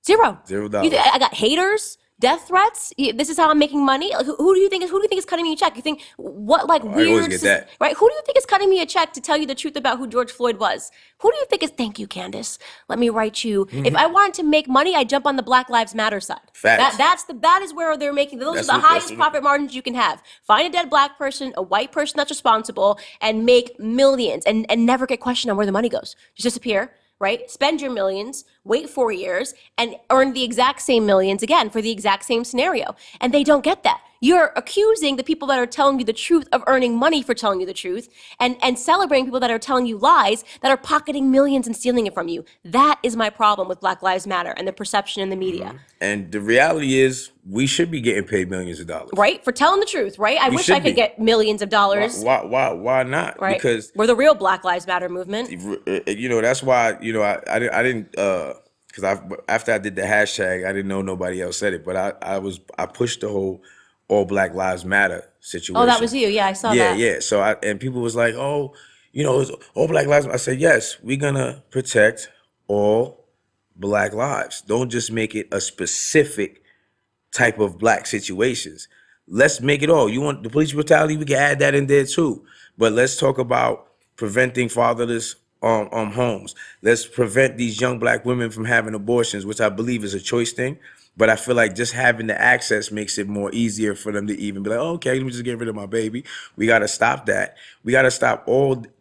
Zero. $0. I got haters, death threats. This is how I'm making money. Like, who do you think is cutting me a check? You think what, like, weird? I always get that. Right? Who do you think is cutting me a check to tell you the truth about who George Floyd was? Who do you think is? Thank you, Candace. Let me write you. If I wanted to make money, I jump on the Black Lives Matter side. Facts. That is where they're making. Those are the highest profit margins you can have. Find a dead black person, a white person that's responsible, and make millions, and never get questioned on where the money goes. Just disappear. Right? Spend your millions, wait 4 years, and earn the exact same millions again for the exact same scenario. And they don't get that. You're accusing the people that are telling you the truth of earning money for telling you the truth, and celebrating people that are telling you lies, that are pocketing millions and stealing it from you. That is my problem with Black Lives Matter and the perception in the media. And the reality is, we should be getting paid millions of dollars. Right? For telling the truth, right? I wish I could get millions of dollars. Why not? Right? Because we're the real Black Lives Matter movement. That's why, I didn't, because after I did the hashtag, I didn't know nobody else said it, but I pushed the whole All Black Lives Matter situation. Oh, that was you. Yeah, I saw that. Yeah. So and people was like, oh, it's All Black Lives Matter. I said, yes, we're gonna protect all Black lives. Don't just make it a specific type of black situations. Let's make it all. You want the police brutality? We can add that in there too. But let's talk about preventing fatherless homes. Let's prevent these young black women from having abortions, which I believe is a choice thing. But I feel like just having the access makes it more easier for them to even be like, oh, okay, let me just get rid of my baby. We got to stop that. We got to stop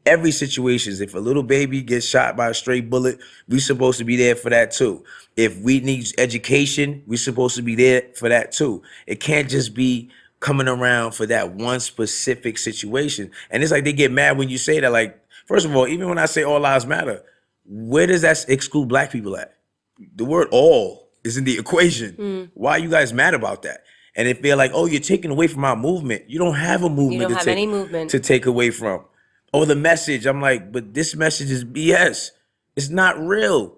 every situations. If a little baby gets shot by a stray bullet, we supposed to be there for that too. If we need education, we're supposed to be there for that too. It can't just be coming around for that one specific situation. And it's like they get mad when you say that. Like, first of all, even when I say all lives matter, where does that exclude black people at? The word all is in the equation. Why are you guys mad about that? And if they're like, oh, you're taking away from our movement, you don't have a You movement don't have any movement. to take away from. Or the message, I'm like, but this message is BS. It's not real.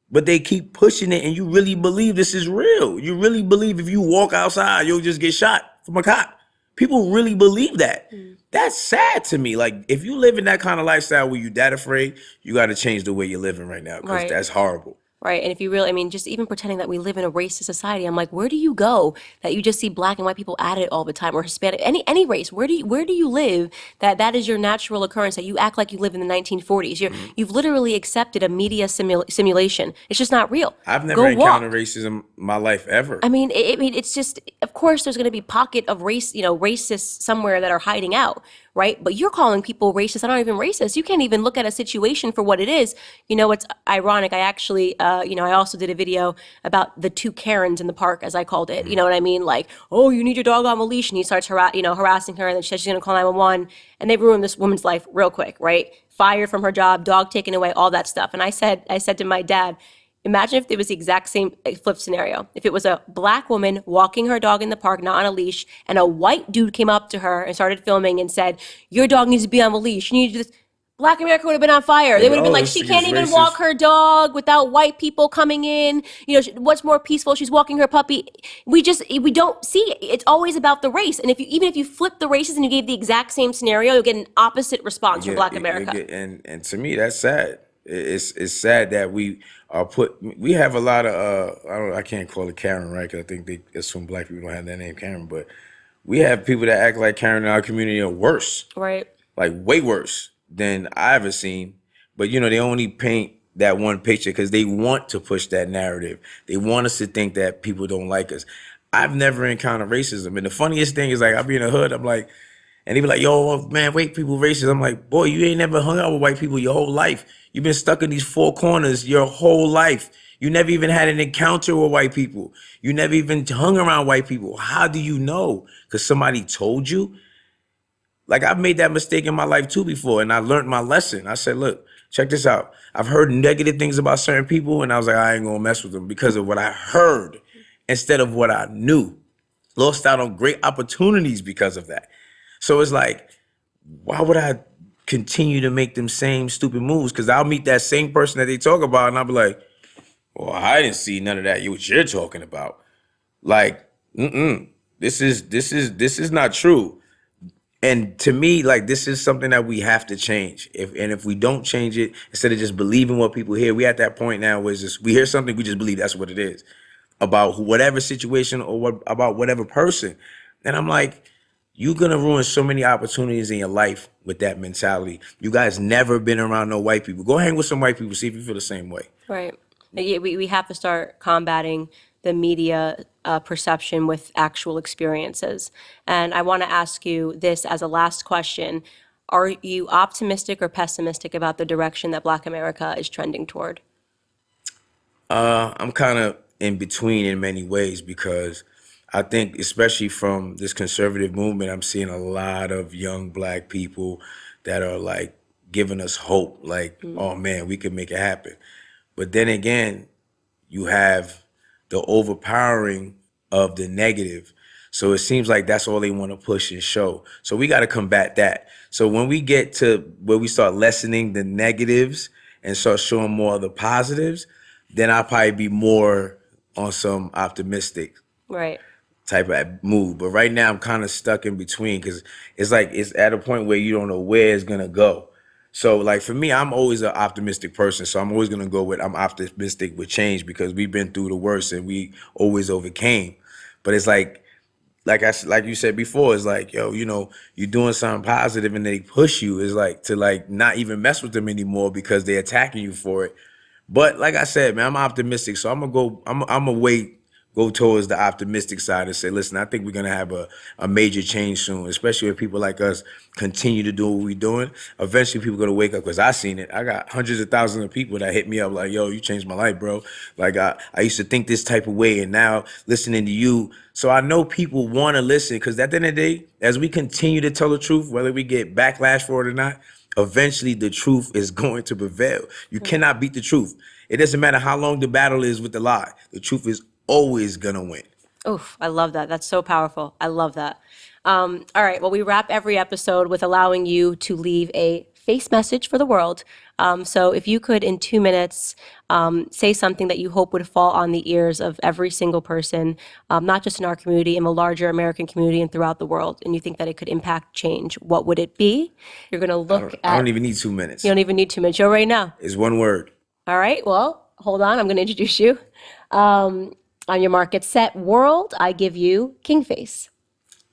But they keep pushing it, and you really believe this is real. You really believe if you walk outside, you'll just get shot from a cop. People really believe that. That's sad to me. Like, if you live in that kind of lifestyle where you that afraid, you got to change the way you're living right now, because Right. that's horrible. Right. And if you really, I mean, just even pretending that we live in a racist society, I'm like, where do you go that you just see black and white people at it all the time, or Hispanic, any race? Where do you live that is your natural occurrence, that you act like you live in the 1940s? You've literally accepted a media simulation. It's just not real. I've never Go encountered walk. racism in my life ever. I mean, it's just, of course, there's going to be pocket of racists somewhere that are hiding out, right? But you're calling people racist that aren't even racist. You can't even look at a situation for what it is. You know, it's ironic. I actually, I also did a video about the two Karens in the park, as I called it. You know what I mean? Like, oh, you need your dog on a leash, and he starts harassing her, and then she says she's going to call 911, and they ruined this woman's life real quick, right? Fired from her job, dog taken away, all that stuff. And I said to my dad, imagine if it was the exact same flip scenario. If it was a black woman walking her dog in the park, not on a leash, and a white dude came up to her and started filming and said, your dog needs to be on a leash. You need to do this. Black America would have been on fire. They would have been like, she can't even walk her dog without white people coming in. You know, what's more peaceful? She's walking her puppy. We don't see it. It's always about the race. And even if you flip the races and you gave the exact same scenario, you'll get an opposite response from Black America. And to me, that's sad. It's sad that we have a lot of I can't call it Karen, right? Because I think they assume black people don't have that name Karen, but we have people that act like Karen in our community are worse, Right. like way worse than I ever seen. But they only paint that one picture because they want to push that narrative. They want us to think that people don't like us. I've never encountered racism, and the funniest thing is, like, I'll be in the hood, I'm like, and they be like, yo, man, white people racist. I'm like, boy, you ain't never hung out with white people your whole life. You've been stuck in these four corners your whole life. You never even had an encounter with white people. You never even hung around white people. How do you know? Because somebody told you? Like, I've made that mistake in my life too before, and I learned my lesson. I said, look, check this out. I've heard negative things about certain people, and I was like, I ain't gonna mess with them because of what I heard instead of what I knew. Lost out on great opportunities because of that. So it's like, why would I continue to make them same stupid moves? Because I'll meet that same person that they talk about, and I'll be like, well, I didn't see none of that. What you're talking about? Like, this is not true. And to me, like, this is something that we have to change. If we don't change it, instead of just believing what people hear, we at that point now where it's just, we hear something, we just believe that's what it is about whatever situation or about whatever person. And I'm like, you're gonna ruin so many opportunities in your life with that mentality. You guys never been around no white people. Go hang with some white people, see if you feel the same way. Right. Yeah, we have to start combating the media perception with actual experiences. And I want to ask you this as a last question. Are you optimistic or pessimistic about the direction that Black America is trending toward? I'm kind of in between in many ways because I think, especially from this conservative movement, I'm seeing a lot of young black people that are like giving us hope, like, oh man, we can make it happen. But then again, you have the overpowering of the negative. So it seems like that's all they want to push and show. So we got to combat that. So when we get to where we start lessening the negatives and start showing more of the positives, then I'll probably be more on some optimistic Right. type of move. But right now I'm kind of stuck in between because it's like it's at a point where you don't know where it's gonna go. So like for me, I'm always an optimistic person. So I'm always gonna go with I'm optimistic with change because we've been through the worst and we always overcame. But it's like you said before, it's like, yo, you're doing something positive and they push you. It's like to like not even mess with them anymore because they're attacking you for it. But like I said, man, I'm optimistic, so I'm gonna go. I'm gonna wait, go towards the optimistic side and say, listen, I think we're gonna have a major change soon, especially if people like us continue to do what we're doing. Eventually, people are gonna wake up because I seen it. I got hundreds of thousands of people that hit me up like, yo, you changed my life, bro. Like I used to think this type of way, and now listening to you. So I know people want to listen because at the end of the day, as we continue to tell the truth, whether we get backlash for it or not, eventually the truth is going to prevail. You cannot beat the truth. It doesn't matter how long the battle is with the lie. The truth is always gonna win. Oof, I love that. That's so powerful. I love that. All right. Well, we wrap every episode with allowing you to leave a face message for the world. So if you could, in 2 minutes, say something that you hope would fall on the ears of every single person, not just in our community, in the larger American community and throughout the world, and you think that it could impact change, what would it be? You're going to look I don't at, even need you 2 minutes. don't even need 2 minutes. You're right now. It's one word. All right. Well, hold on. I'm going to introduce you. On your mark, get set, world, I give you KingFace.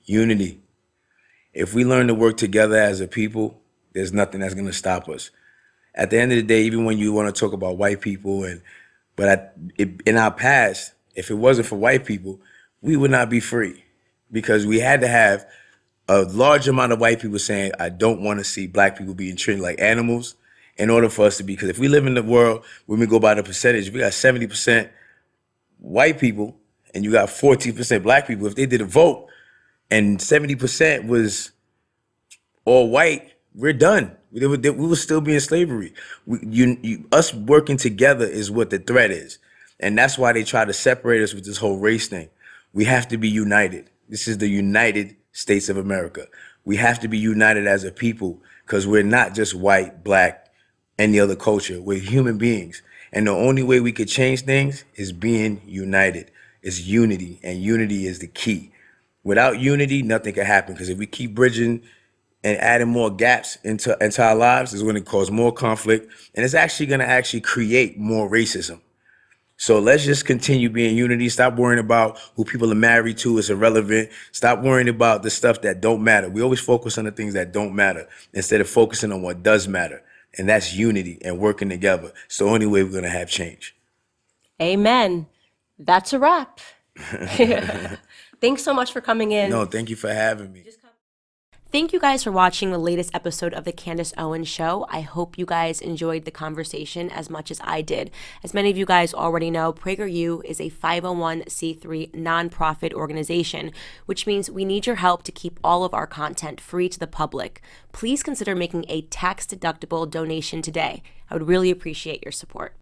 Unity. If we learn to work together as a people, there's nothing that's gonna stop us. At the end of the day, even when you want to talk about white people in our past, if it wasn't for white people, we would not be free because we had to have a large amount of white people saying, I don't want to see black people being treated like animals in order for us to be, because if we live in the world, when we go by the percentage, we got 70% white people and you got 14% black people. If they did a vote and 70% was all white, we're done. We would still be in slavery. Us working together is what the threat is. And that's why they try to separate us with this whole race thing. We have to be united. This is the United States of America. We have to be united as a people because we're not just white, black, any other culture. We're human beings. And the only way we could change things is being united. It's unity, and unity is the key. Without unity, nothing can happen because if we keep bridging and adding more gaps into our lives, it's going to cause more conflict, and it's actually going to actually create more racism. So let's just continue being unity. Stop worrying about who people are married to. It's irrelevant. Stop worrying about the stuff that don't matter. We always focus on the things that don't matter instead of focusing on what does matter. And that's unity and working together. It's the only way we're going to have change. Amen. That's a wrap. Thanks so much for coming in. No, thank you for having me. Thank you guys for watching the latest episode of the Candace Owens Show. I hope you guys enjoyed the conversation as much as I did. As many of you guys already know, PragerU is a 501c3 nonprofit organization, which means we need your help to keep all of our content free to the public. Please consider making a tax-deductible donation today. I would really appreciate your support.